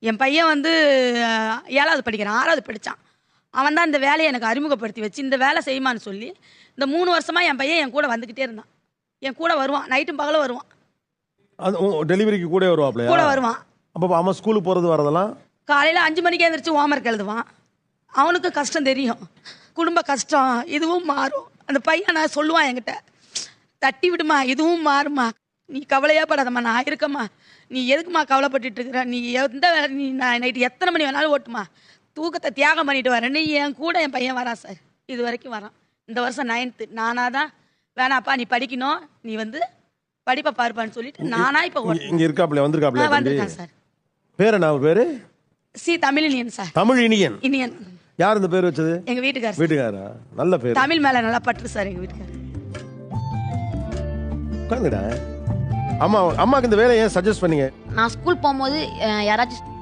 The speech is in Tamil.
என் பையன் வந்து 7வது படிக்கிறான், 6வது படிச்சான். அவன் தான் இந்த வேலையை எனக்கு அறிமுகப்படுத்தி வச்சு, இந்த வேலை செய்யுமான்னு சொல்லி, இந்த 3 வருஷமா என் பையன் என் கூட வந்துக்கிட்டே இருந்தான். என் கூட வருவான், நைட்டும் பகலும் வருவான். அது டெலிவரிக்கு கூட வருவாப்லையா? கூட வருவான். அப்போ அவன் ஸ்கூலுக்கு போகிறது வரதெல்லாம் காலையில் 5 மணிக்கு எழுந்திரிச்சு ஹோம்ஒர்க் எழுதுவான். அவனுக்கு கஷ்டம் தெரியும், குடும்ப கஷ்டம். இதுவும் மாறும். அந்த பையன் நான் சொல்லுவான் என்கிட்ட, தட்டி விடுமா, இதுவும் மாறுமா, நீ கவலையா படாதம்மா, நான் இருக்கம்மா, நீ எதுக்குமா கவலைப்பட்டுட்டு இருக்கிற, நீ எந்த வேலை, நீ நான் நைட்டு எத்தனை மணி வேணாலும் ஓட்டுமா, தூக்கத்தை தியாகம் பண்ணிட்டு வரேன்னு என் கூட என் பையன் வரான் சார். இது வரைக்கும் வரான். இந்த வருஷம் 9th. நானாக தான் வேணாப்பா நீ படிக்கணும், நீ வந்து படிப்பை பாருப்பான்னு சொல்லிட்டு நானா இப்போ இங்கே இருக்காப்ல வந்திருக்காப்ல வந்திருக்கேன் சார். பேர் என்ன பேர்? தமிழினியன் சார். தமிழ் இனியன். இனியன். யார் இந்த பேர் வச்சது? எங்க வீட்டுக்காரர். வீட்டுக்காரா? நல்ல பேர். தமிழ் மேல நல்லா பற்று சார் எங்க வீட்டுக்காரர். உட்காந்துடா. அம்மாவுக்கு இந்த வேலையை ஏன் சஜஸ்ட் பண்ணீங்க? நான் ஸ்கூல் போகும்போது யாராச்சும்